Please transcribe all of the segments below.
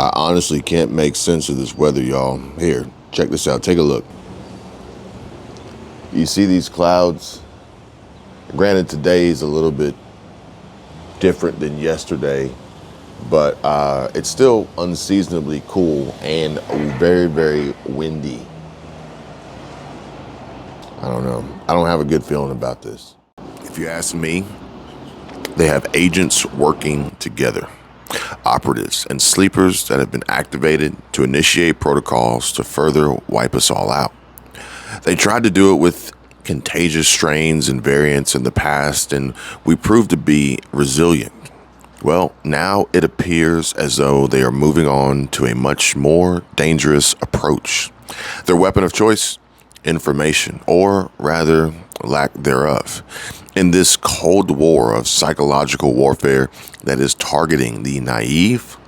I honestly can't make sense of this weather, y'all. Here, check this out. Take a look. You see these clouds? Granted, today is a little bit different than yesterday, but it's still unseasonably cool and very, very windy. I don't know. I don't have a good feeling about this. If you ask me, they have agents working together, operatives and sleepers that have been activated to initiate protocols to further wipe us all out. They tried to do it with contagious strains and variants in the past, and we proved to be resilient. Well, now it appears as though they are moving on to a much more dangerous approach. Their weapon of choice? Information, or rather, lack thereof. In this cold war of psychological warfare that is targeting the naive,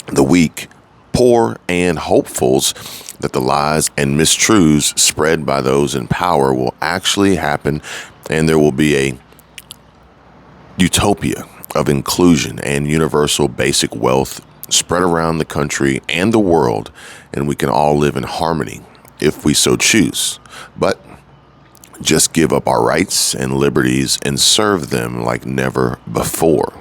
the weak, poor, and hopefuls, that the lies and mistruths spread by those in power will actually happen, and there will be a utopia of inclusion and universal basic wealth spread around the country and the world, and we can all live in harmony if we so choose. But just give up our rights and liberties and serve them like never before.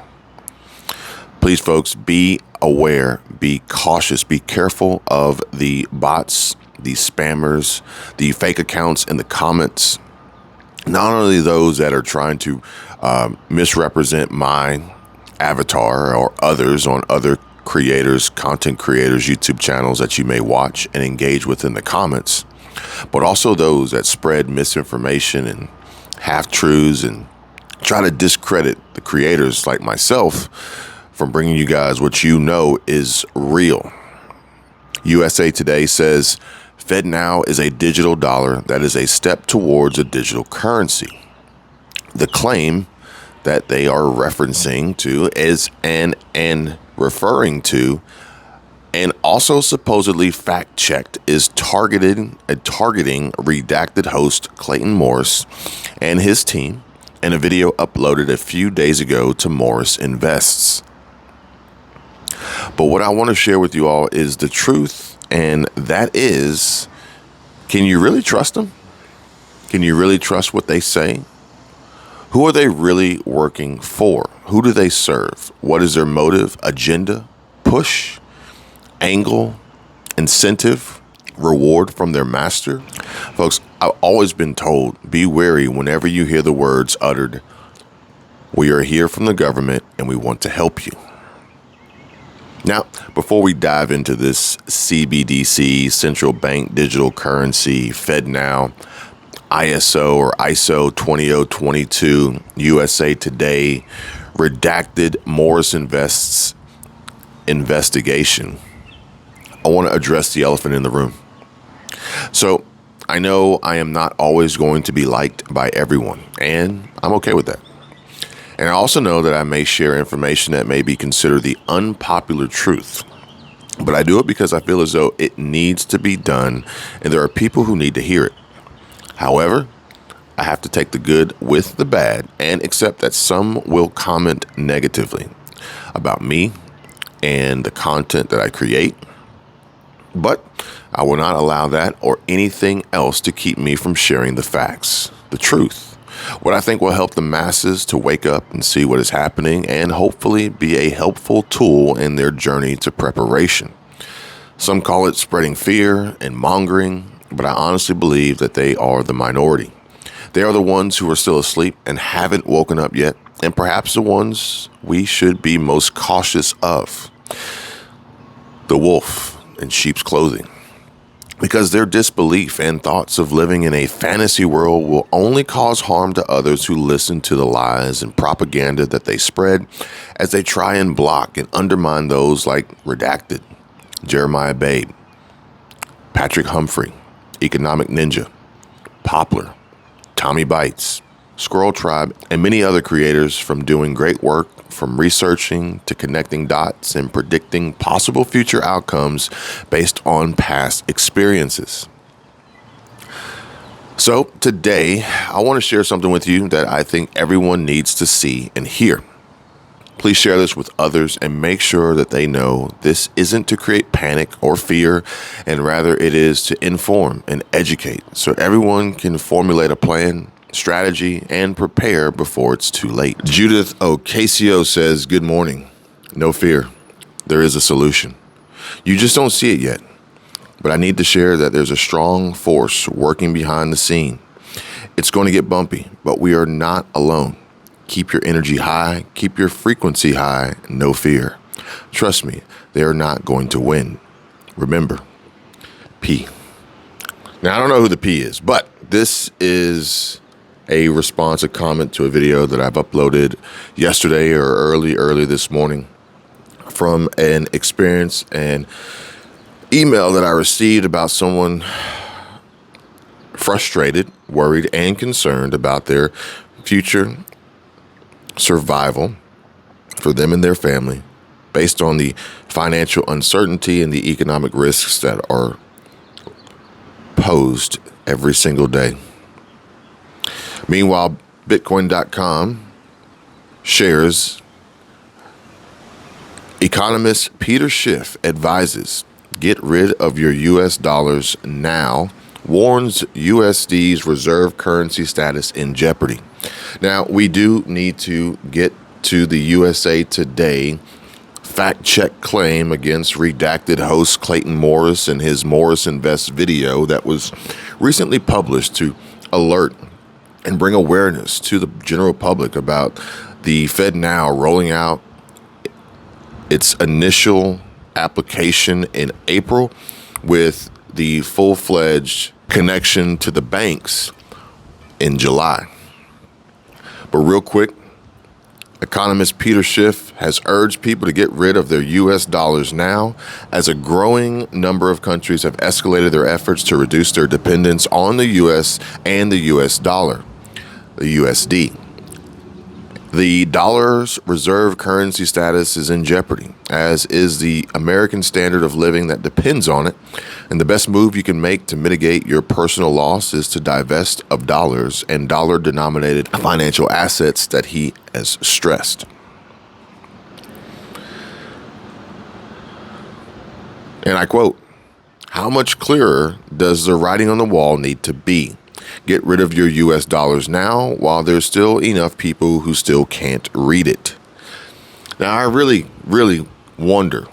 Please, folks, be aware, be cautious, be careful of the bots, the spammers, the fake accounts in the comments. Not only those that are trying to misrepresent my avatar or others on other creators, content creators, YouTube channels that you may watch and engage with in the comments, but also those that spread misinformation and half-truths and try to discredit the creators like myself from bringing you guys what you know is real. USA Today says FedNow is a digital dollar that is a step towards a digital currency. The claim that they are referencing to is and referring to and also supposedly fact-checked is targeting redacted host Clayton Morris and his team in a video uploaded a few days ago to Morris Invests. But what I want to share with you all is the truth, and that is, can you really trust them? Can you really trust what they say? Who are they really working for? Who do they serve? What is their motive, agenda, push, angle, incentive, reward from their master? Folks, I've always been told, be wary whenever you hear the words uttered, "We are here from the government and we want to help you." Now, before we dive into this CBDC, central bank digital currency, FedNow, ISO or ISO 20022, USA Today, redacted Morris Invests investigation, I want to address the elephant in the room. So I know I am not always going to be liked by everyone, and I'm okay with that. And I also know that I may share information that may be considered the unpopular truth. But I do it because I feel as though it needs to be done, and there are people who need to hear it. However, I have to take the good with the bad and accept that some will comment negatively about me and the content that I create. But I will not allow that or anything else to keep me from sharing the facts, the truth, what I think will help the masses to wake up and see what is happening and hopefully be a helpful tool in their journey to preparation. Some call it spreading fear and mongering, but I honestly believe that they are the minority. They are the ones who are still asleep and haven't woken up yet, and perhaps the ones we should be most cautious of. The wolf in sheep's clothing. Because their disbelief and thoughts of living in a fantasy world will only cause harm to others who listen to the lies and propaganda that they spread as they try and block and undermine those like Redacted, Jeremiah Babe, Patrick Humphrey, Economic Ninja, Poplar, Tommy Bites, Squirrel Tribe, and many other creators from doing great work, from researching to connecting dots and predicting possible future outcomes based on past experiences. So today, I want to share something with you that I think everyone needs to see and hear. Please share this with others and make sure that they know this isn't to create panic or fear, and rather it is to inform and educate so everyone can formulate a plan, strategy, and prepare before it's too late. Judith Ocasio says, "Good morning. No fear. There is a solution. You just don't see it yet. But I need to share that there's a strong force working behind the scene. It's going to get bumpy, but we are not alone. Keep your energy high, keep your frequency high, no fear. Trust me, they are not going to win. Remember, P." Now, I don't know who the P is, but this is a response, a comment to a video that I've uploaded yesterday or early this morning from an experience and email that I received about someone frustrated, worried, and concerned about their future survival for them and their family based on the financial uncertainty and the economic risks that are posed every single day. Meanwhile, Bitcoin.com shares economist Peter Schiff advises get rid of your US dollars now, warns USD's reserve currency status in jeopardy. Now, we do need to get to the USA Today fact check claim against redacted host Clayton Morris and his Morris Invest video that was recently published to alert and bring awareness to the general public about the FedNow rolling out its initial application in April with the full-fledged connection to the banks in July. But real quick, economist Peter Schiff has urged people to get rid of their US dollars now, as a growing number of countries have escalated their efforts to reduce their dependence on the US and the US dollar, the USD. The dollar's reserve currency status is in jeopardy, as is the American standard of living that depends on it. And the best move you can make to mitigate your personal loss is to divest of dollars and dollar-denominated financial assets that he has stressed. And I quote, "How much clearer does the writing on the wall need to be? Get rid of your US dollars now while there's still enough people who still can't read it." Now, I really wonder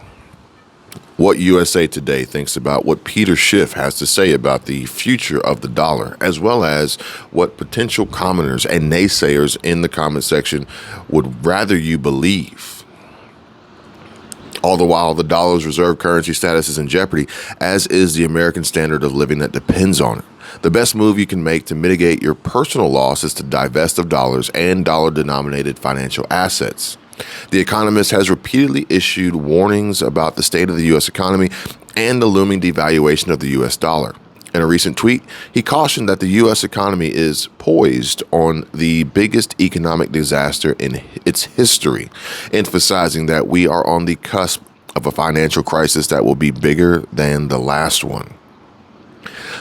what USA Today thinks about what Peter Schiff has to say about the future of the dollar, as well as what potential commenters and naysayers in the comment section would rather you believe. All the while, the dollar's reserve currency status is in jeopardy, as is the American standard of living that depends on it. The best move you can make to mitigate your personal loss is to divest of dollars and dollar-denominated financial assets. The Economist has repeatedly issued warnings about the state of the U.S. economy and the looming devaluation of the U.S. dollar. In a recent tweet, he cautioned that the U.S. economy is poised on the biggest economic disaster in its history, emphasizing that we are on the cusp of a financial crisis that will be bigger than the last one.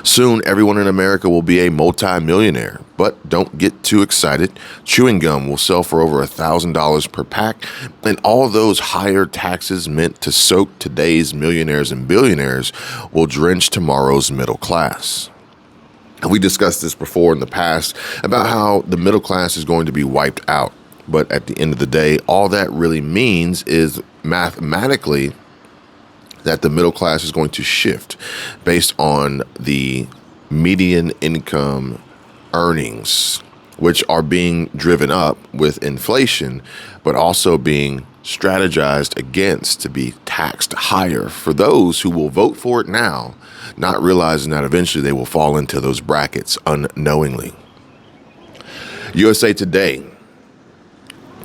Soon, everyone in America will be a multi-millionaire, but don't get too excited. Chewing gum will sell for over $1,000 per pack, and all those higher taxes meant to soak today's millionaires and billionaires will drench tomorrow's middle class. We discussed this before in the past about how the middle class is going to be wiped out, but at the end of the day, all that really means is mathematically that the middle class is going to shift based on the median income earnings, which are being driven up with inflation, but also being strategized against to be taxed higher for those who will vote for it now, not realizing that eventually they will fall into those brackets unknowingly. USA Today.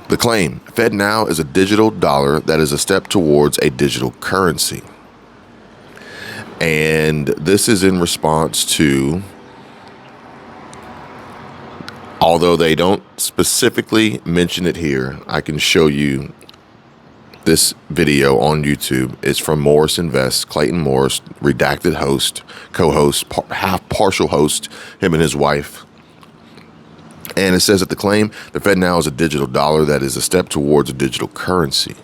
The claim, FedNow is a digital dollar that is a step towards a digital currency. And this is in response to, although they don't specifically mention it here, I can show you this video on YouTube. It's from Morris Invest, Clayton Morris, redacted host, co-host, half partial host, him and his wife. And it says that the claim, the FedNow is a digital dollar that is a step towards a digital currency.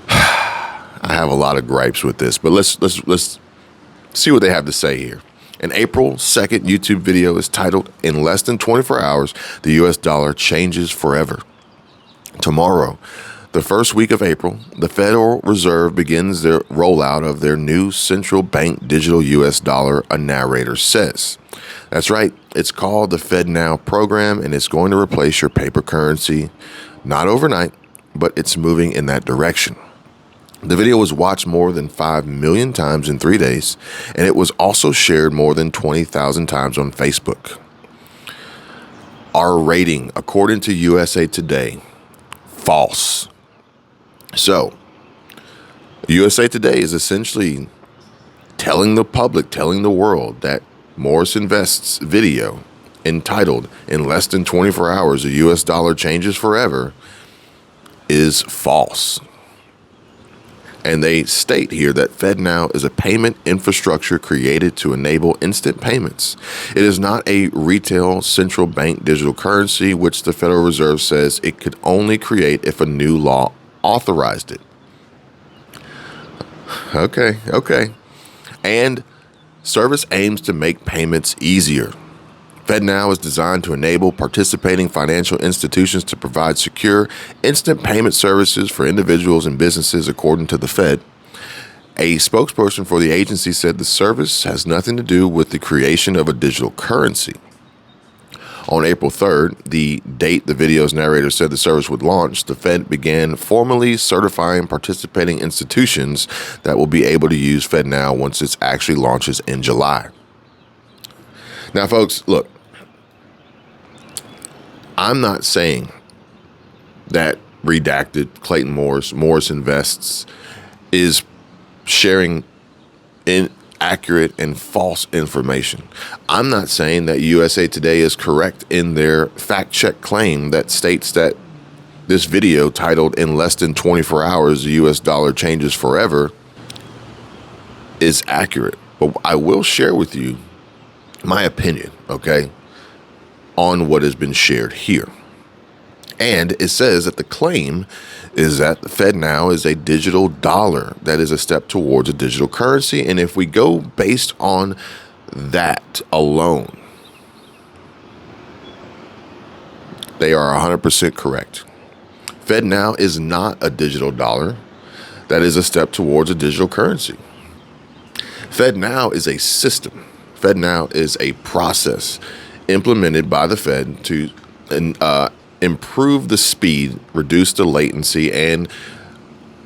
I have a lot of gripes with this, but let's see what they have to say here. An April 2nd YouTube video is titled, "In Less Than 24 Hours, the US dollar changes forever." Tomorrow, the first week of April, the Federal Reserve begins their rollout of their new central bank digital US dollar, a narrator says. That's right, it's called the FedNow program, and it's going to replace your paper currency, not overnight, but it's moving in that direction. The video was watched more than 5 million times in 3 days, and it was also shared more than 20,000 times on Facebook. Our rating, according to USA Today, false. So, USA Today is essentially telling the public, telling the world that Morris Invest's video entitled, "In Less Than 24 Hours, the US dollar changes forever," is false. And they state here that FedNow is a payment infrastructure created to enable instant payments. It is not a retail central bank digital currency, which the Federal Reserve says it could only create if a new law authorized it. Okay. And service aims to make payments easier. FedNow is designed to enable participating financial institutions to provide secure, instant payment services for individuals and businesses, according to the Fed. A spokesperson for the agency said the service has nothing to do with the creation of a digital currency. On April 3rd, the date the video's narrator said the service would launch, the Fed began formally certifying participating institutions that will be able to use FedNow once it actually launches in July. Now, folks, look, I'm not saying that redacted Clayton Morris Invests is sharing inaccurate and false information. I'm not saying that USA Today is correct in their fact check claim that states that this video titled, "In Less Than 24 Hours, the US dollar changes forever," is accurate. But I will share with you my opinion, okay, on what has been shared here. And it says that the claim is that the FedNow is a digital dollar that is a step towards a digital currency. And if we go based on that alone, they are 100% correct. FedNow is not a digital dollar that is a step towards a digital currency. FedNow is a system. FedNow is a process implemented by the Fed to improve the speed, reduce the latency, and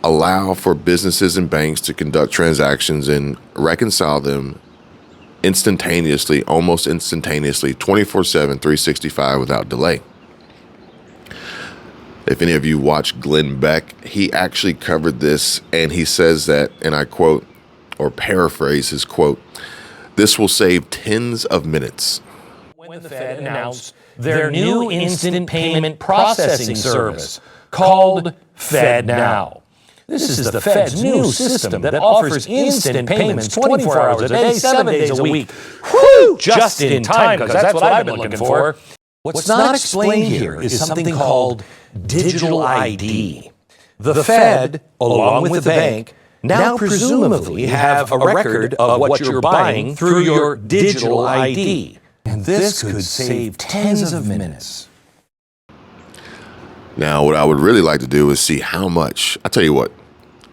allow for businesses and banks to conduct transactions and reconcile them instantaneously, almost instantaneously, 24/7, 365 without delay. If any of you watch Glenn Beck, he actually covered this, and he says that, and I quote or paraphrase his quote, "This will save tens of minutes." When the Fed announced their new instant payment processing service called FedNow. This is the Fed's new system that offers instant payments 24 hours a day, 7 days a week. Whew! Just in time, because that's what I've been looking for. What's not explained here is something called digital ID. The Fed, along with the bank, now presumably have a record of what you're buying through your digital ID. And this could save tens of minutes. Now, what I would really like to do is see how much, I tell you what,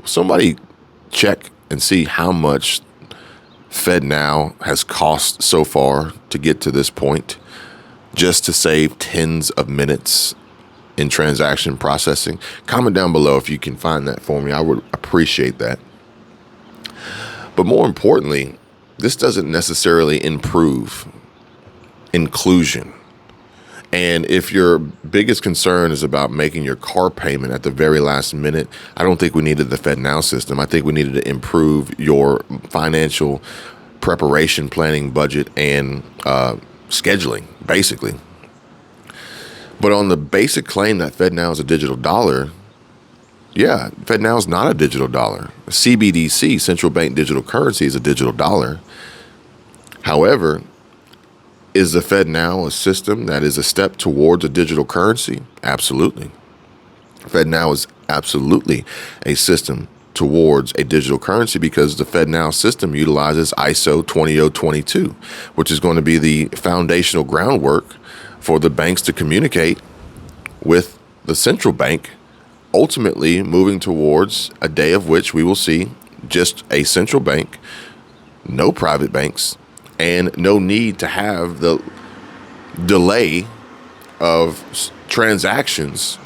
somebody check and see how much FedNow has cost so far to get to this point, just to save tens of minutes in transaction processing. Comment down below if you can find that for me. I would appreciate that. But more importantly, this doesn't necessarily improve inclusion. And if your biggest concern is about making your car payment at the very last minute, I don't think we needed the FedNow system. I think we needed to improve your financial preparation, planning, budget, and scheduling, basically. But on the basic claim that FedNow is a digital dollar, yeah, FedNow is not a digital dollar. CBDC, central bank digital currency, is a digital dollar. However, Is the FedNow a system that is a step towards a digital currency? Absolutely. FedNow is absolutely a system towards a digital currency because the FedNow system utilizes ISO 20022, which is going to be the foundational groundwork for the banks to communicate with the central bank, ultimately moving towards a day of which we will see just a central bank, no private banks, and no need to have the delay of transactions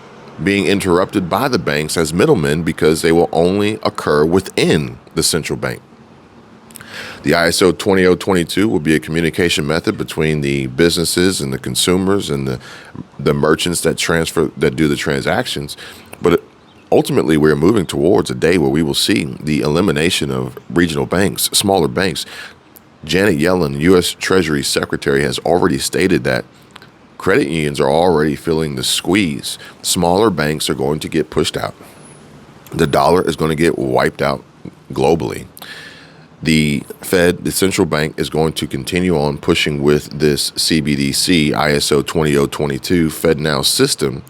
being interrupted by the banks as middlemen, because they will only occur within the central bank. The ISO 20022 will be a communication method between the businesses and the consumers and the merchants that do the transactions. But ultimately, we're moving towards a day where we will see the elimination of regional banks, smaller banks. Janet Yellen, U.S. Treasury Secretary, has already stated that credit unions are already feeling the squeeze. Smaller banks are going to get pushed out. The dollar is going to get wiped out globally. The Fed, the central bank, is going to continue on pushing with this CBDC, ISO 20022 FedNow system,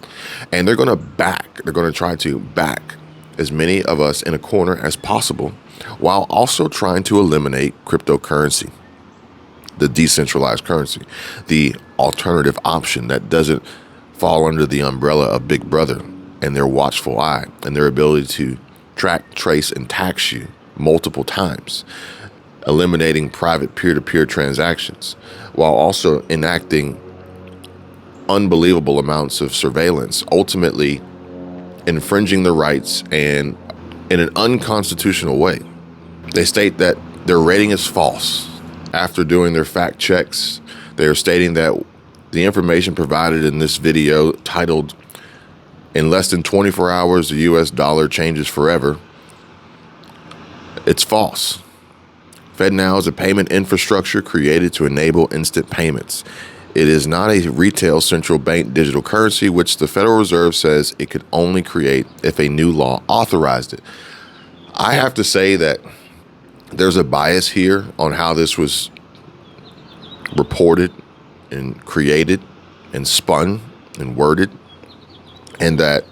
and they're going to try to back as many of us in a corner as possible, while also trying to eliminate cryptocurrency, the decentralized currency, the alternative option that doesn't fall under the umbrella of Big Brother and their watchful eye and their ability to track, trace, and tax you multiple times, eliminating private peer-to-peer transactions, while also enacting unbelievable amounts of surveillance, ultimately infringing the rights and in an unconstitutional way. They state that their rating is false. After doing their fact checks, they are stating that the information provided in this video, titled "In Less Than 24 Hours, the US Dollar Changes Forever," it's false. FedNow is a payment infrastructure created to enable instant payments. It is not a retail central bank digital currency, which the Federal Reserve says it could only create if a new law authorized it. I have to say that there's a bias here on how this was reported and created and spun and worded, and that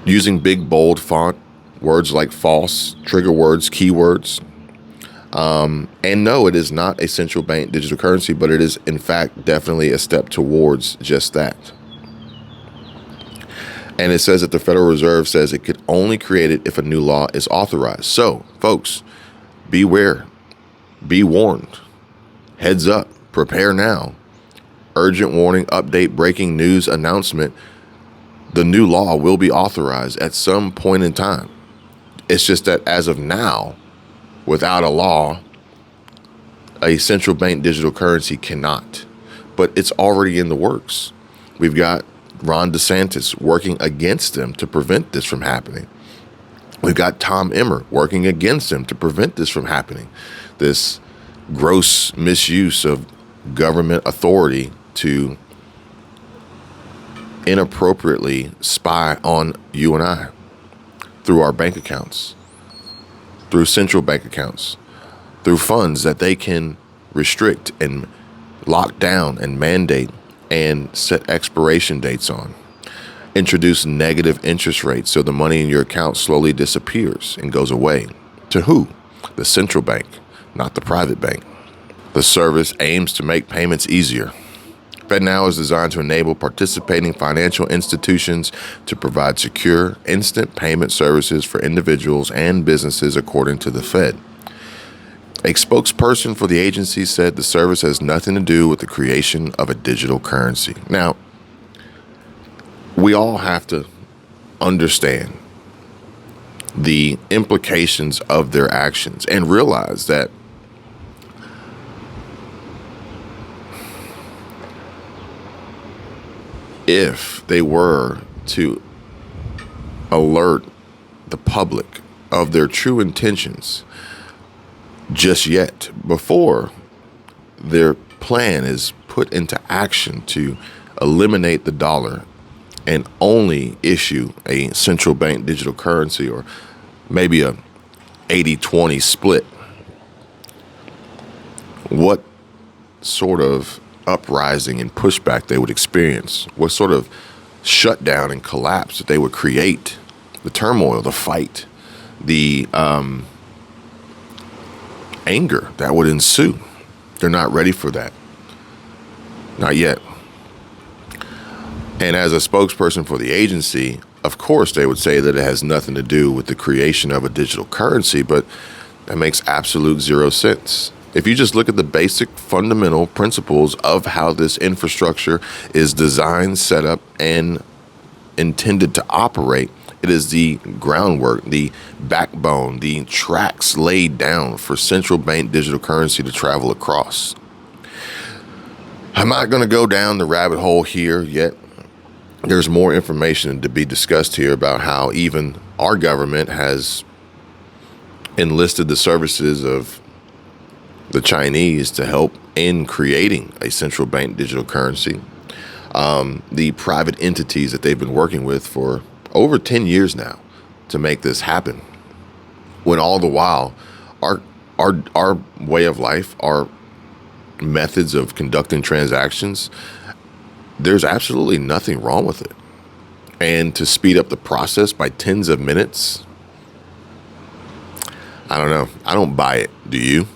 using big, bold font, words like false, trigger words, keywords. And no, it is not a central bank digital currency, but it is, in fact, definitely a step towards just that. And it says that the Federal Reserve says it could only create it if a new law is authorized. So, folks, beware, be warned, heads up, prepare now. Urgent warning, update, breaking news announcement. The new law will be authorized at some point in time. It's just that as of now, without a law, a central bank digital currency cannot. But it's already in the works. We've got Ron DeSantis working against them to prevent this from happening. We've got Tom Emmer working against them to prevent this from happening. This gross misuse of government authority to inappropriately spy on you and I through our bank accounts, through central bank accounts, through funds that they can restrict and lock down and mandate and set expiration dates on. Introduce negative interest rates so the money in your account slowly disappears and goes away. To who? The central bank, not the private bank. The service aims to make payments easier. FedNow is designed to enable participating financial institutions to provide secure, instant payment services for individuals and businesses, according to the Fed. A spokesperson for the agency said the service has nothing to do with the creation of a digital currency. Now, we all have to understand the implications of their actions and realize that if they were to alert the public of their true intentions just yet, before their plan is put into action to eliminate the dollar and only issue a central bank digital currency, or maybe a 80-20 split, what sort of uprising and pushback they would experience, what sort of shutdown and collapse that they would create, the turmoil, the fight, the anger that would ensue. They're not ready for that. Not yet. And as a spokesperson for the agency, of course, they would say that it has nothing to do with the creation of a digital currency, but that makes absolute zero sense. If you just look at the basic fundamental principles of how this infrastructure is designed, set up, and intended to operate, it is the groundwork, the backbone, the tracks laid down for central bank digital currency to travel across. I'm not going to go down the rabbit hole here yet. There's more information to be discussed here about how even our government has enlisted the services of the Chinese to help in creating a central bank digital currency. The private entities that they've been working with for over 10 years now to make this happen. When all the while, our way of life, our methods of conducting transactions, there's absolutely nothing wrong with it. And to speed up the process by tens of minutes, I don't know. I don't buy it. Do you?